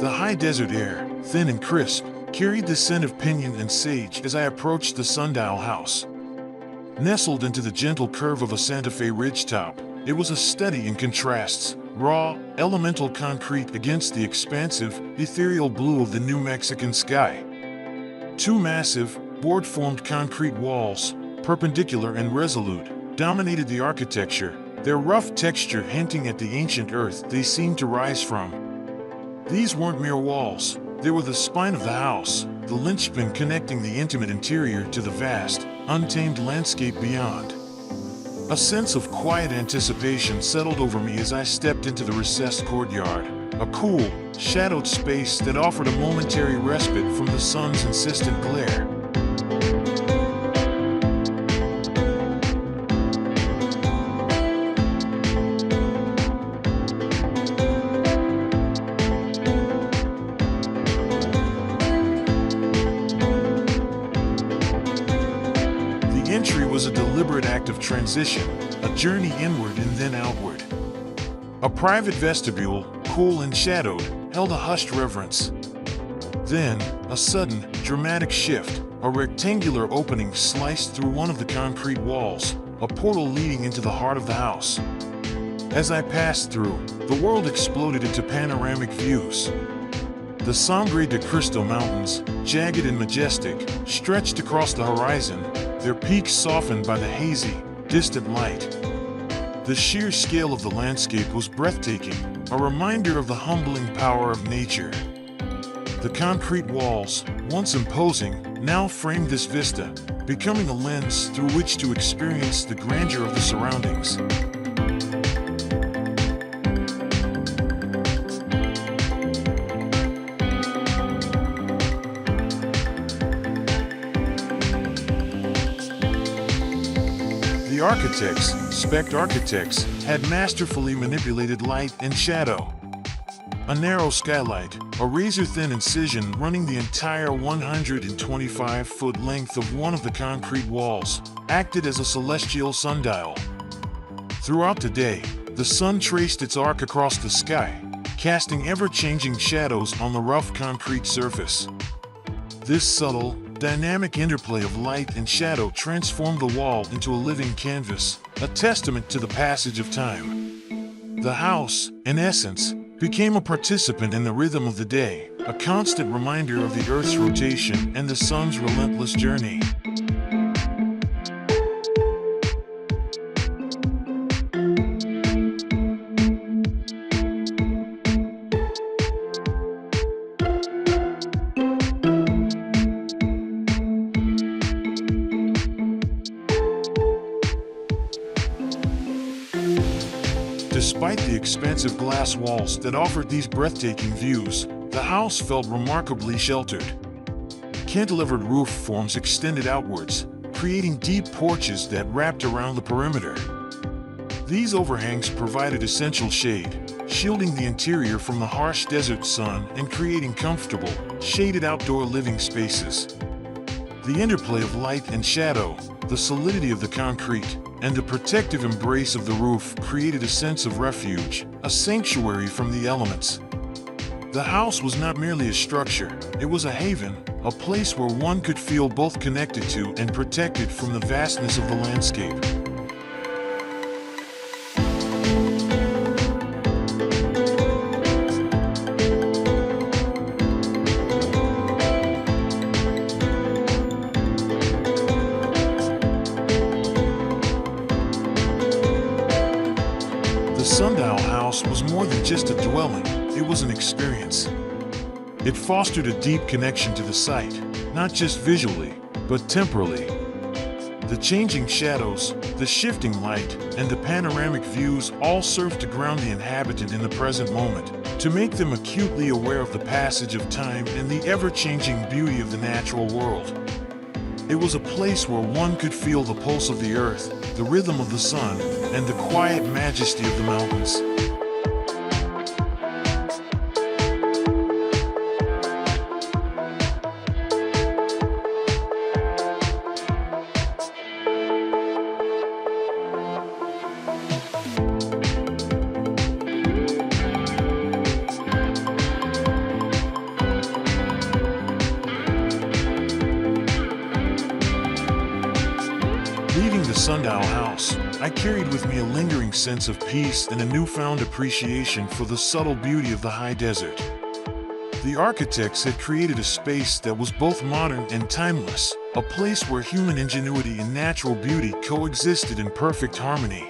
The high desert air, thin and crisp, carried the scent of piñon and sage as I approached the Sundial House. Nestled into the gentle curve of a Santa Fe ridgetop, it was a study in contrasts, raw, elemental concrete against the expansive, ethereal blue of the New Mexican sky. Two massive, board-formed concrete walls, perpendicular and resolute, dominated the architecture, their rough texture hinting at the ancient earth they seemed to rise from. These weren't mere walls, they were the spine of the house, the linchpin connecting the intimate interior to the vast, untamed landscape beyond. A sense of quiet anticipation settled over me as I stepped into the recessed courtyard, a cool, shadowed space that offered a momentary respite from the sun's insistent glare. The entry was a deliberate act of transition, a journey inward and then outward. A private vestibule, cool and shadowed, held a hushed reverence. Then, a sudden, dramatic shift, a rectangular opening sliced through one of the concrete walls, a portal leading into the heart of the house. As I passed through, the world exploded into panoramic views. The Sangre de Cristo Mountains, jagged and majestic, stretched across the horizon, their peaks softened by the hazy, distant light. The sheer scale of the landscape was breathtaking, a reminder of the humbling power of nature. The concrete walls, once imposing, now framed this vista, becoming a lens through which to experience the grandeur of the surroundings. The architects, Specht architects, had masterfully manipulated light and shadow. A narrow skylight, a razor-thin incision running the entire 125-foot length of one of the concrete walls, acted as a celestial sundial. Throughout the day, the sun traced its arc across the sky, casting ever-changing shadows on the rough concrete surface. This subtle, dynamic interplay of light and shadow transformed the wall into a living canvas, a testament to the passage of time. The house, in essence, became a participant in the rhythm of the day, a constant reminder of the Earth's rotation and the sun's relentless journey. Despite the expansive glass walls that offered these breathtaking views, the house felt remarkably sheltered. Cantilevered roof forms extended outwards, creating deep porches that wrapped around the perimeter. These overhangs provided essential shade, shielding the interior from the harsh desert sun and creating comfortable, shaded outdoor living spaces. The interplay of light and shadow, the solidity of the concrete, and the protective embrace of the roof created a sense of refuge, a sanctuary from the elements. The house was not merely a structure, it was a haven, a place where one could feel both connected to and protected from the vastness of the landscape. The Sundial House was more than just a dwelling, it was an experience. It fostered a deep connection to the site, not just visually, but temporally. The changing shadows, the shifting light, and the panoramic views all served to ground the inhabitant in the present moment, to make them acutely aware of the passage of time and the ever-changing beauty of the natural world. It was a place where one could feel the pulse of the earth, the rhythm of the sun, and the quiet majesty of the mountains. Sundial House, I carried with me a lingering sense of peace and a newfound appreciation for the subtle beauty of the high desert. The architects had created a space that was both modern and timeless, a place where human ingenuity and natural beauty coexisted in perfect harmony.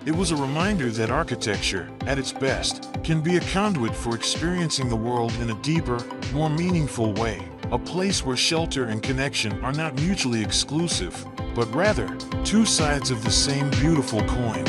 It was a reminder that architecture, at its best, can be a conduit for experiencing the world in a deeper, more meaningful way, a place where shelter and connection are not mutually exclusive, but rather two sides of the same beautiful coin.